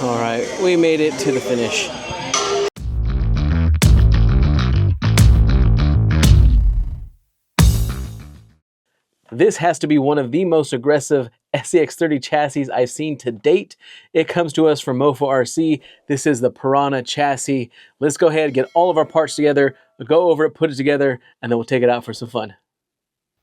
All right, we made it to the finish. This has to be one of the most aggressive SCX30 chassis I've seen to date. It comes to us from MoFo RC. This is the Piranha chassis. Let's go ahead and get all of our parts together, go over it, put it together, and then we'll take it out for some fun.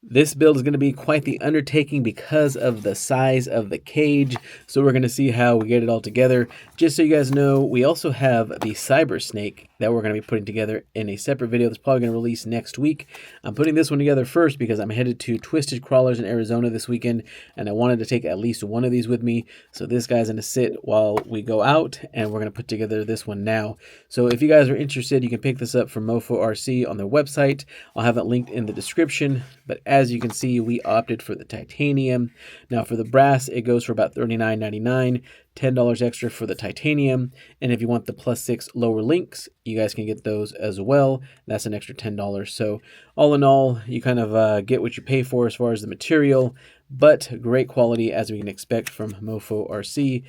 This build is going to be quite the undertaking because of the size of the cage. So we're going to see how we get it all together. Just so you guys know, we also have the Cyber Snake that we're going to be putting together in a separate video that's probably going to release next week. I'm putting this one together first because I'm headed to Twizted Krawlers in Arizona this weekend, and I wanted to take at least one of these with me. So this guy's going to sit while we go out, and we're going to put together this one now. So if you guys are interested, you can pick this up from MoFo RC on their website. I'll have it linked in the description. But as you can see, we opted for the titanium. Now for the brass, it goes for about $39.99, $10 extra for the titanium. And if you want the +6 lower links, you guys can get those as well. That's an extra $10. So all in all, you kind of get what you pay for as far as the material, but great quality as we can expect from MoFo RC.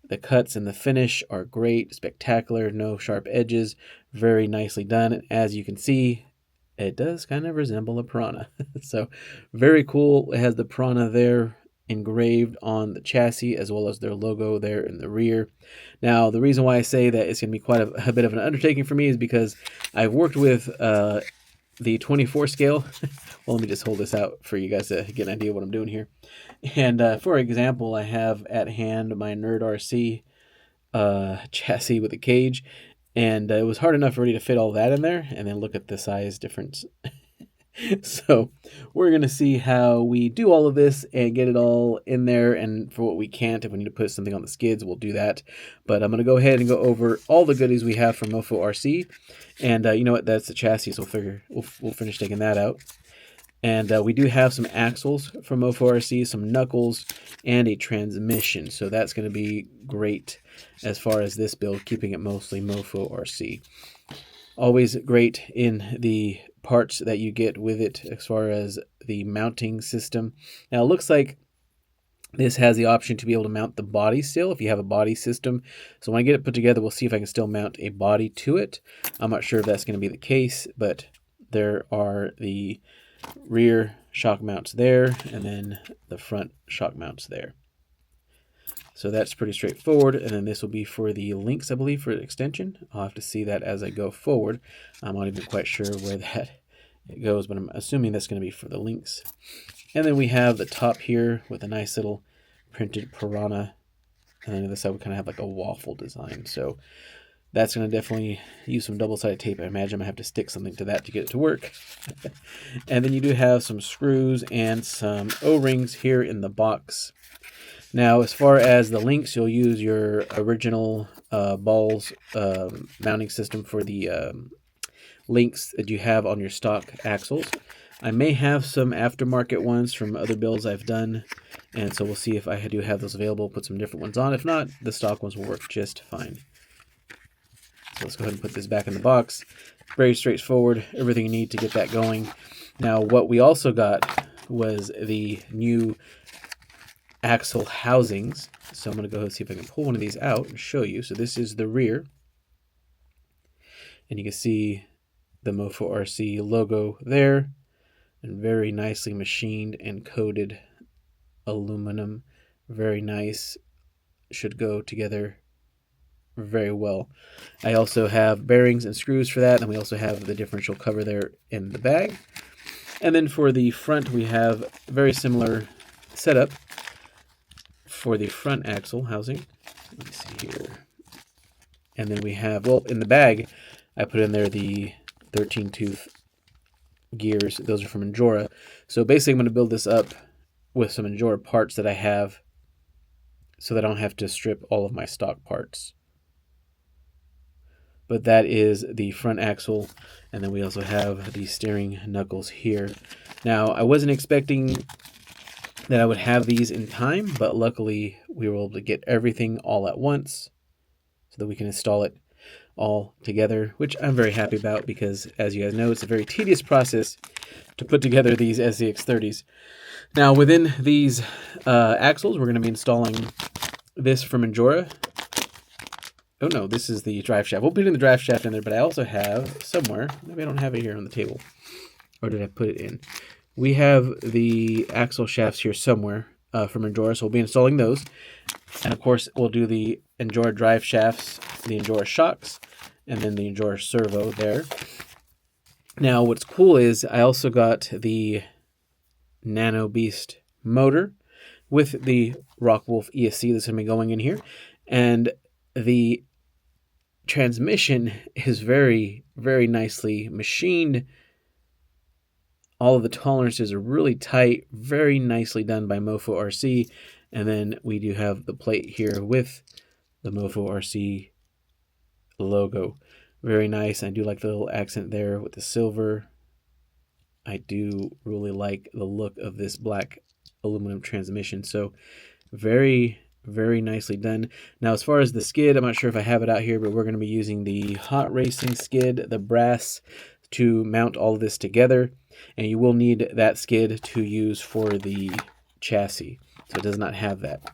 The cuts and the finish are great, spectacular, no sharp edges, very nicely done. As you can see, it does kind of resemble a piranha. So very cool. It has the piranha there engraved on the chassis as well as their logo there in the rear. Now, the reason why I say that it's going to be quite a bit of an undertaking for me is because I've worked with the 24 scale. Well, let me just hold this out for you guys to get an idea of what I'm doing here. And for example, I have at hand my Nerd RC chassis with a cage. And it was hard enough already to fit all that in there, and then look at the size difference. So we're going to see how we do all of this and get it all in there, and for what we can't, if we need to put something on the skids, we'll do that. But I'm going to go ahead and go over all the goodies we have from MoFo RC. And you know what, that's the chassis, so we'll finish taking that out. And we do have some axles from MoFo RC, some knuckles, and a transmission. So that's going to be great as far as this build, keeping it mostly MoFo RC. Always great in the parts that you get with it as far as the mounting system. Now it looks like this has the option to be able to mount the body still if you have a body system. So when I get it put together, we'll see if I can still mount a body to it. I'm not sure if that's going to be the case, but there are the rear shock mounts there, and then the front shock mounts there. So that's pretty straightforward. And then this will be for the links, I believe, for the extension. I'll have to see that as I go forward. I'm not even quite sure where that it goes, but I'm assuming that's going to be for the links. And then we have the top here with a nice little printed piranha. And then on the side we kind of have like a waffle design. So that's going to definitely use some double-sided tape. I imagine I'm going to have to stick something to that to get it to work. And then you do have some screws and some O-rings here in the box. Now, as far as the links, you'll use your original balls mounting system for the links that you have on your stock axles. I may have some aftermarket ones from other builds I've done, and so we'll see if I do have those available, put some different ones on. If not, the stock ones will work just fine. So let's go ahead and put this back in the box. Very straightforward, everything you need to get that going. Now, what we also got was the new axle housings. So I'm going to go ahead and see if I can pull one of these out and show you. So this is the rear. And you can see the MoFo RC logo there. And very nicely machined and coated aluminum. Very nice. Should go together very well. I also have bearings and screws for that, and we also have the differential cover there in the bag. And then for the front, we have a very similar setup for the front axle housing. Let me see here. And then we have, well, in the bag, I put in there the 13-tooth gears. Those are from Endura. So basically, I'm going to build this up with some Endura parts that I have so that I don't have to strip all of my stock parts. But that is the front axle, and then we also have the steering knuckles here. Now, I wasn't expecting that I would have these in time, but luckily we were able to get everything all at once so that we can install it all together, which I'm very happy about because, as you guys know, it's a very tedious process to put together these SCX30s. Now, within these axles, we're going to be installing this from Endura. Oh no, this is the drive shaft. We'll be putting the drive shaft in there, but I also have somewhere, maybe I don't have it here on the table, or did I put it in? We have the axle shafts here somewhere from Endura, so we'll be installing those. And of course, we'll do the Endura drive shafts, the Endura shocks, and then the Endura servo there. Now, what's cool is I also got the Nano Beast motor with the Rockwolf ESC that's going to be going in here. And the transmission is very, very nicely machined. All of the tolerances are really tight, very nicely done by MoFo RC. And then we do have the plate here with the MoFo RC logo. Very nice. I do like the little accent there with the silver. I do really like the look of this black aluminum transmission. So very, very nicely done. Now, as far as the skid, I'm not sure if I have it out here, but we're going to be using the hot racing skid, the brass, to mount all of this together. And you will need that skid to use for the chassis. So it does not have that.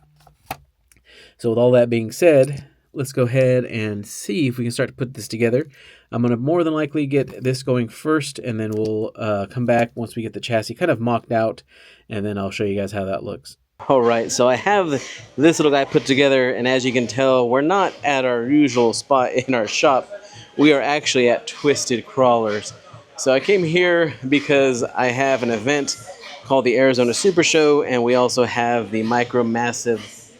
So with all that being said, let's go ahead and see if we can start to put this together. I'm going to more than likely get this going first, and then we'll come back once we get the chassis kind of mocked out, and then I'll show you guys how that looks. All right, so I have this little guy put together, and as you can tell, we're not at our usual spot in our shop. We are actually at Twizted Krawlers. So I came here because I have an event called the Arizona Super Show, and we also have the Micro Massive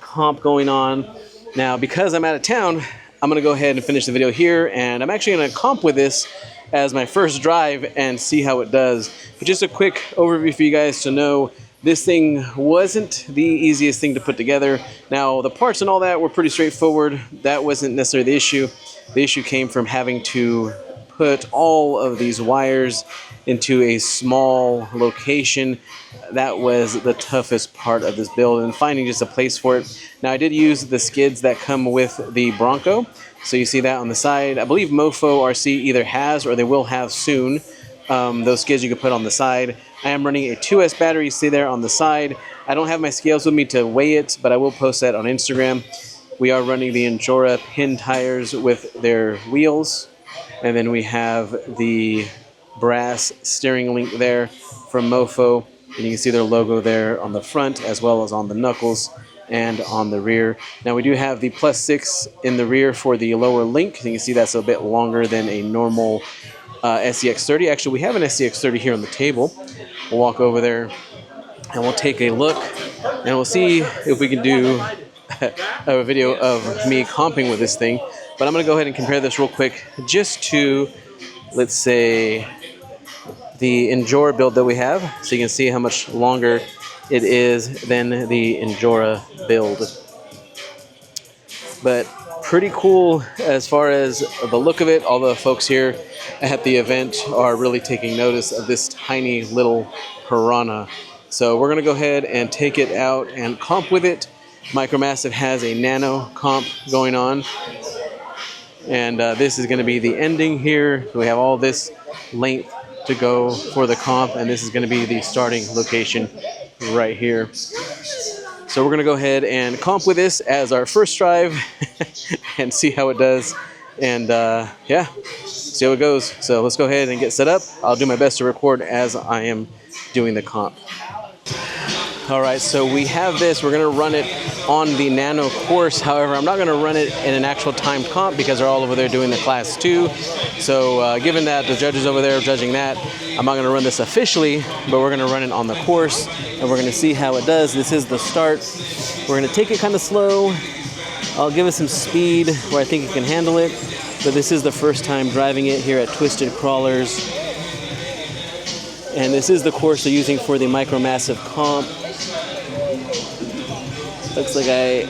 comp going on. Now, because I'm out of town, I'm going to go ahead and finish the video here, and I'm actually going to comp with this as my first drive and see how it does. But just a quick overview for you guys to know, this thing wasn't the easiest thing to put together. Now, the parts and all that were pretty straightforward. That wasn't necessarily the issue. The issue came from having to put all of these wires into a small location. That was the toughest part of this build, and finding just a place for it. Now, I did use the skids that come with the Bronco, so you see that on the side. I believe MoFo RC either has or they will have soon those skids you can put on the side. I am running a 2S battery, you see there on the side. I don't have my scales with me to weigh it, but I will post that on Instagram. We are running the Endura pin tires with their wheels, and then we have the brass steering link there from MoFo, and you can see their logo there on the front as well as on the knuckles and on the rear. Now, we do have the +6 in the rear for the lower link. You can see that's a bit longer than a normal SCX30. Actually, we have an SCX30 here on the table. We'll walk over there and we'll take a look, and we'll see if we can do a video of me comping with this thing. But I'm going to go ahead and compare this real quick just to, let's say, the Endura build that we have, so you can see how much longer it is than the Endura build. But pretty cool as far as the look of it. All the folks here at the event are really taking notice of this tiny little Piranha. So we're going to go ahead and take it out and comp with it. Micromassive has a Nano comp going on, and this is going to be the ending here. So we have all this length to go for the comp, and this is going to be the starting location right here. So we're going to go ahead and comp with this as our first drive and see how it does, and yeah, see how it goes. So let's go ahead and get set up. I'll do my best to record as I am doing the comp. All right, so we have this. We're going to run it on the Nano course. However, I'm not going to run it in an actual timed comp because they're all over there doing the class 2. So given that the judges over there are judging that, I'm not going to run this officially, but we're going to run it on the course, and we're going to see how it does. This is the start. We're going to take it kind of slow. I'll give it some speed where I think it can handle it, but this is the first time driving it here at Twizted Krawlers. And this is the course they're using for the Micromassive comp. Looks like I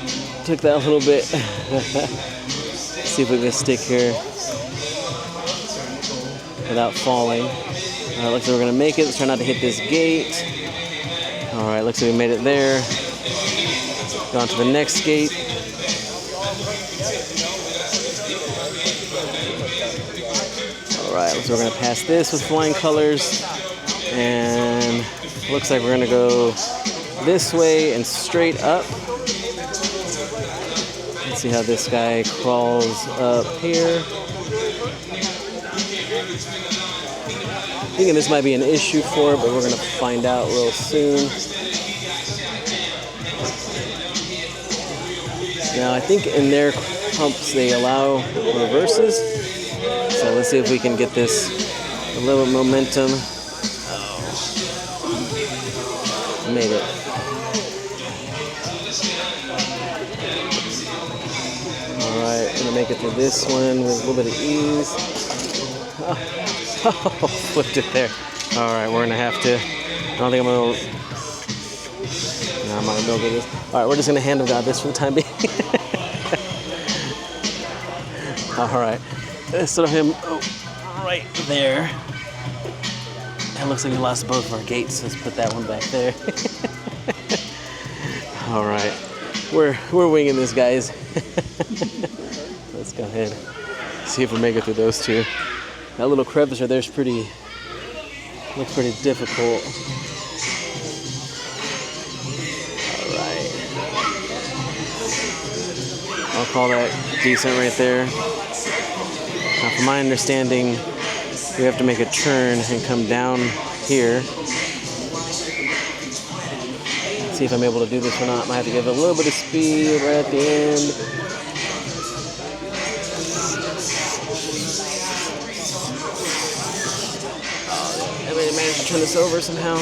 took that a little bit. See if we can stick here without falling. Looks like we're gonna make it. Let's try not to hit this gate. All right, looks like we made it there. Go on to the next gate. Alright, so we're going to pass this with flying colors, and looks like we're going to go this way and straight up. Let's see how this guy crawls up here. Thinking this might be an issue for it, but we're going to find out real soon. Now I think in their pumps they allow reverses, so let's see if we can get this a little momentum. Oh. Made it. Alright, gonna make it through this one with a little bit of ease. Oh, flipped it there. Alright, we're gonna have to, I don't think I'm gonna, no, I'm not gonna be able to do this. Alright, we're just gonna hand God this for the time being. Alright, let's throw him right there. It looks like we lost both of our gates. Let's put that one back there. Alright, we're winging this, guys. Let's go ahead, see if we make it through those two. That little crevice right there is looks pretty difficult. Alright. I'll call that decent right there. Now from my understanding, we have to make a turn and come down here. Let's see if I'm able to do this or not. Might have to give it a little bit of speed right at the end. I managed to turn this over somehow.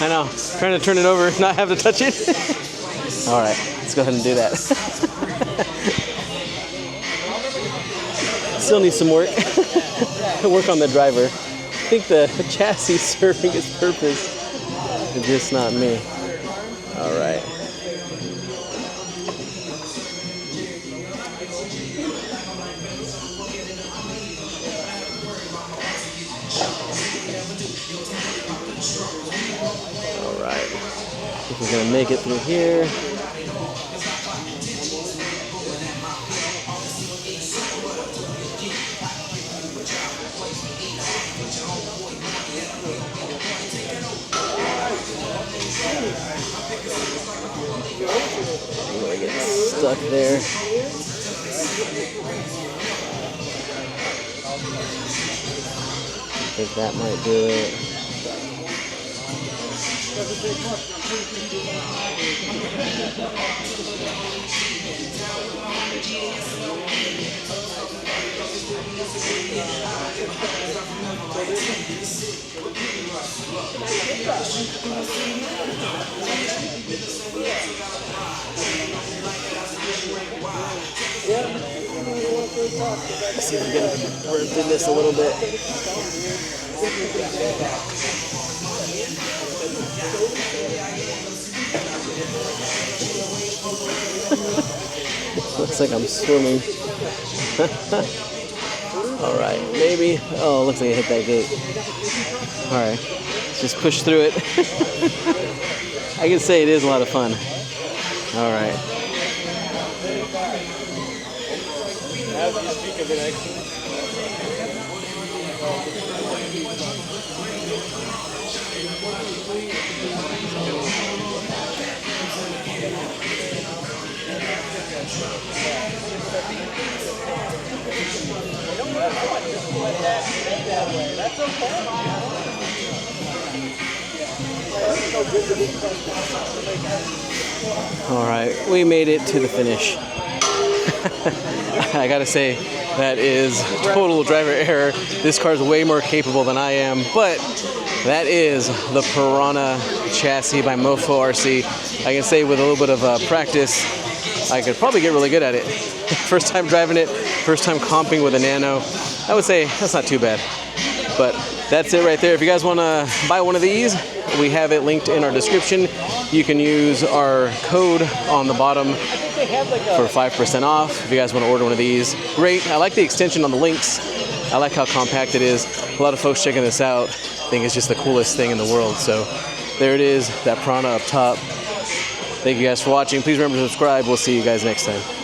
I know, trying to turn it over, not have to touch it. All right, let's go ahead and do that. Still needs some work. Work on the driver. I think the chassis is serving its purpose, but just not me. All right. If we're gonna make it through here. I'm gonna get stuck there. I think that might do it. Let's see if we can work through this a little bit. Looks like I'm swimming. Alright, maybe. Oh, looks like I hit that gate. Alright, let's just push through it. I can say it is a lot of fun. Alright. How do you speak of it actually? All right, we made it to the finish. I gotta say, that is total driver error. This car is way more capable than I am, but that is the Piranha chassis by MoFo RC. I can say with a little bit of practice, I could probably get really good at it. First time driving it, first time comping with a Nano. I would say that's not too bad. But that's it right there. If you guys want to buy one of these, we have it linked in our description. You can use our code on the bottom for 5% off. If you guys want to order one of these, great. I like the extension on the links. I like how compact it is. A lot of folks checking this out think it's just the coolest thing in the world. So there it is, that Piranha up top. Thank you guys for watching. Please remember to subscribe. We'll see you guys next time.